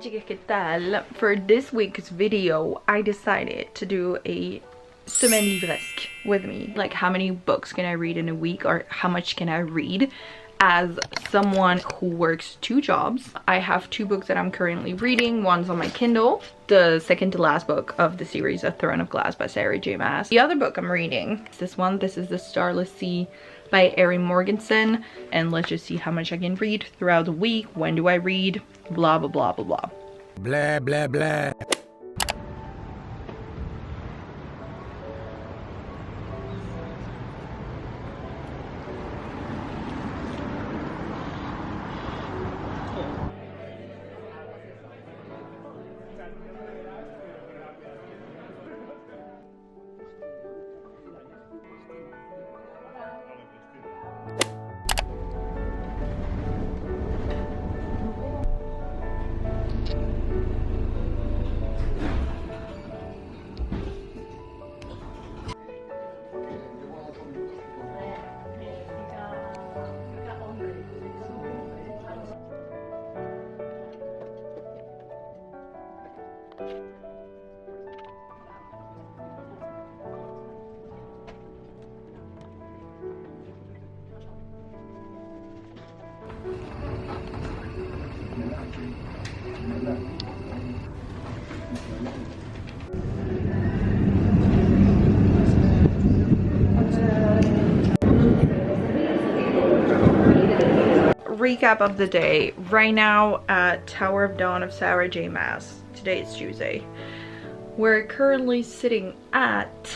chicas, ¿qué tal? For this week's video, I decided to do a semaine livresque with me. Like, how many books can I read in a week, or how much can I read? As someone who works 2 jobs, I have 2 books that I'm currently reading. One's on my Kindle, the second to last book of the series, A Throne of Glass by Sarah J Maas. The other book I'm reading is this one. This is The Starless Sea by Erin Morgenson, and let's just see how much I can read throughout the week. When do I read? Blah blah blah blah blah. Blah blah blah. Recap of the day. Right now at Tower of Dawn of Sarah J Maas. Today is Tuesday. We're currently sitting at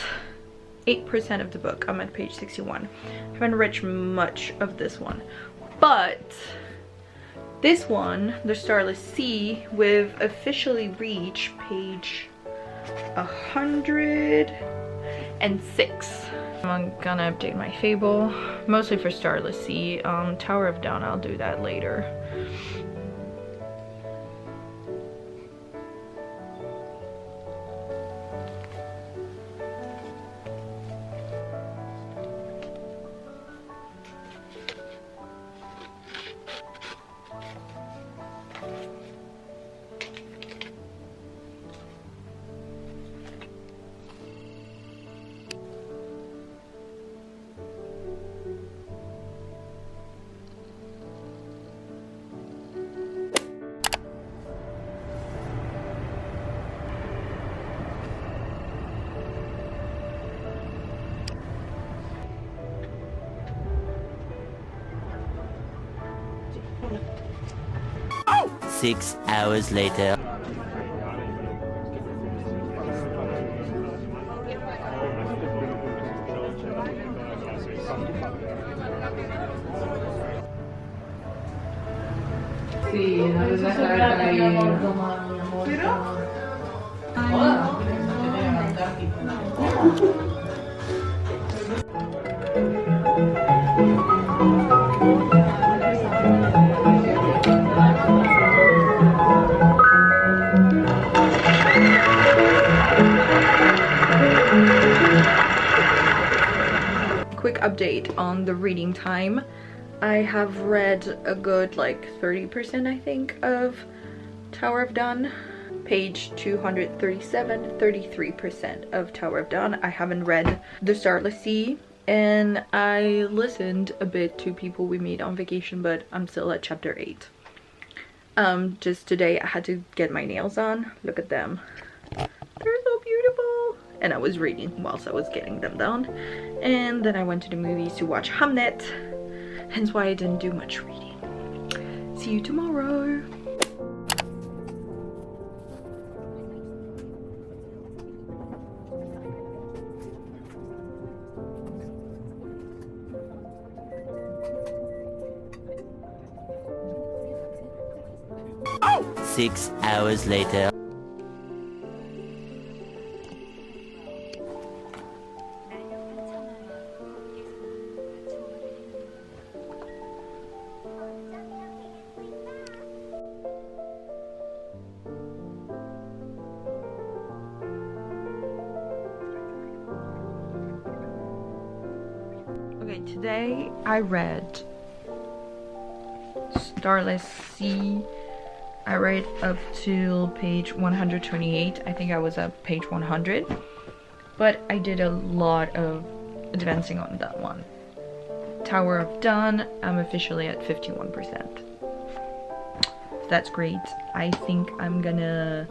8% of the book. I'm at page 61. Haven't read much of this one, but this one, The Starless Sea, we've officially reached page 106. I'm gonna update my fable, mostly for Starless Sea. Tower of Dawn, I'll do that later. Oh! 6 hours later. Sí, no es una carta ahí. ¿Pero? Hola. Quick update on the reading time. I have read a good like 30%, I think, of Tower of Dawn. Page 237, 33% of Tower of Dawn. I haven't read The Starless Sea, and I listened a bit to people we meet on vacation, but I'm still at chapter 8. Just today I had to get my nails on. Look at them. They're so beautiful. And I was reading whilst I was getting them done. And then I went to the movies to watch Hamnet. Hence why I didn't do much reading. See you tomorrow. Oh! 6 hours later. Okay, today I read Starless Sea I read up to page 128. I think I was at page 100. But I did a lot of advancing on that one. Tower of Dawn, I'm officially at 51%. That's great. I think I'm gonna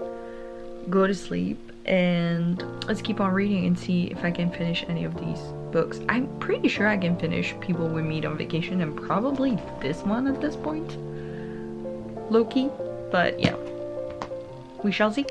go to sleep and let's keep on reading and see if I can finish any of these books. I'm pretty sure I can finish People We Meet on Vacation and probably this one at this point. Low-key. But yeah, we shall see.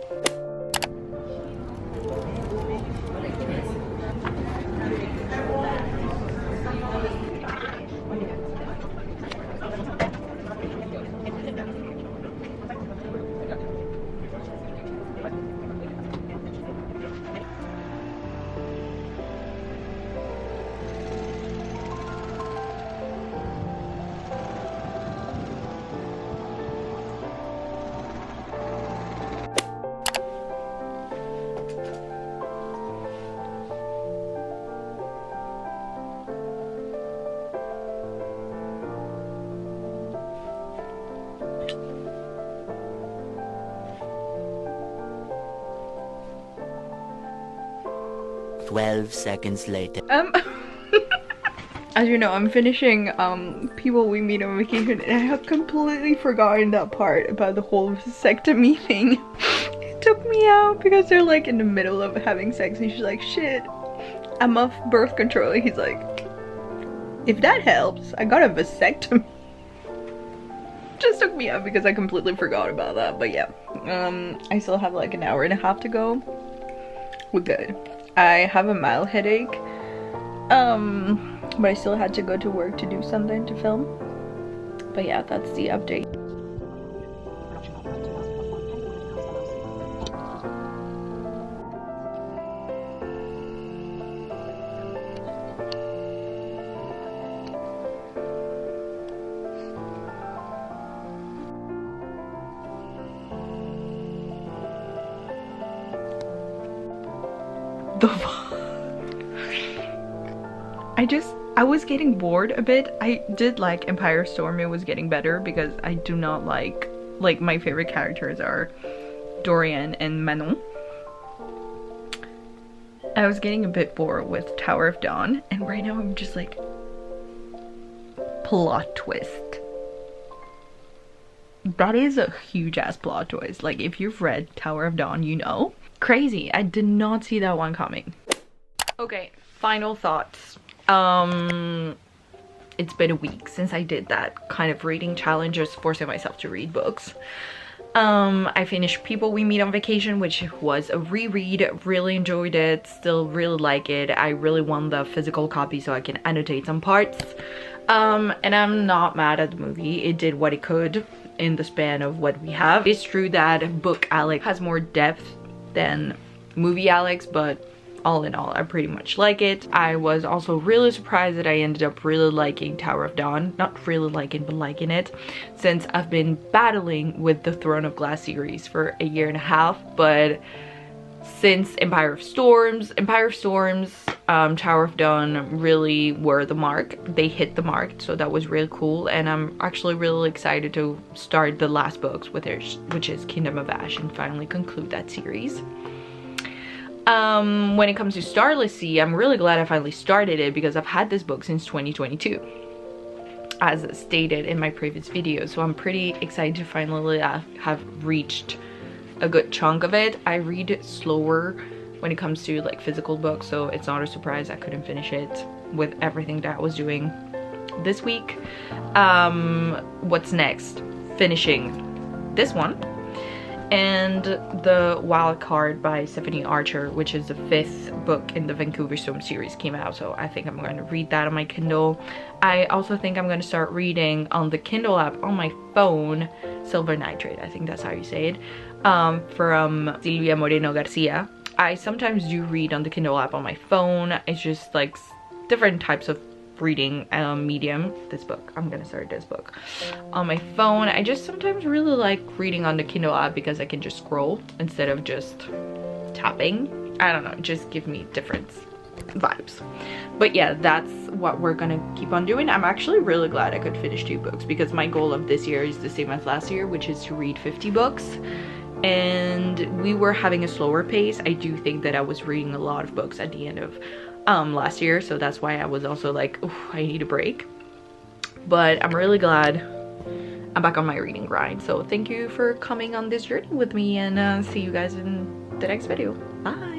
"12 seconds later." As you know, I'm finishing People We Meet on Vacation, and I have completely forgotten that part about the whole vasectomy thing. It took me out because they're like in the middle of having sex and she's like, shit, I'm off birth control. And he's like, if that helps, I got a vasectomy. Just took me out because I completely forgot about that. But yeah, I still have like an hour and a half to go. We're good. I have a mild headache, but I still had to go to work to do something to film. But yeah, that's the update. I was getting bored a bit. I did like Empire Storm. It was getting better because I do not like my favorite characters are Dorian and Manon. I was getting a bit bored with Tower of Dawn, and right now I'm just like, plot twist. That is a huge ass plot twist. Like, if you've read Tower of Dawn, you know. Crazy. I did not see that one coming. Okay, final thoughts. It's been a week since I did that kind of reading challenge, just forcing myself to read books. I finished People We Meet on Vacation, which was a reread. Really enjoyed it, still really like it. I really want the physical copy so I can annotate some parts. And I'm not mad at the movie. It did what it could in the span of what we have. It's true that book Alex has more depth than movie Alex, but all in all, I pretty much like it. I was also really surprised that I ended up really liking Tower of Dawn. Not really liking, but liking it, since I've been battling with the Throne of Glass series for a year and a half. But since Empire of Storms, Tower of Dawn really were the mark. They hit the mark, so that was really cool. And I'm actually really excited to start the last books with it, which is Kingdom of Ash, and finally conclude that series. When it comes to Starless Sea, I'm really glad I finally started it because I've had this book since 2022, as stated in my previous video. So I'm pretty excited to finally have reached a good chunk of it. I read slower when it comes to like physical books, so it's not a surprise I couldn't finish it with everything that I was doing this week. What's next? Finishing this one. And the Wild Card by Stephanie Archer, which is the 5th book in the Vancouver Storm series, came out, so I think I'm going to read that on my Kindle. I also think I'm going to start reading on the Kindle app on my phone, Silver Nitrate, I think that's how you say it, from Silvia Moreno Garcia. I sometimes do read on the Kindle app on my phone. It's just like different types of reading medium. This book, I'm gonna start this book on my phone. I just sometimes really like reading on the Kindle app because I can just scroll instead of just tapping. I don't know, just give me different vibes. But yeah, that's what we're gonna keep on doing. I'm actually really glad I could finish 2 books, because my goal of this year is the same as last year, which is to read 50 books. And we were having a slower pace. I do think that I was reading a lot of books at the end of last year, so that's why I was also like, oh, I need a break. But I'm really glad I'm back on my reading grind. So thank you for coming on this journey with me, and see you guys in the next video. Bye.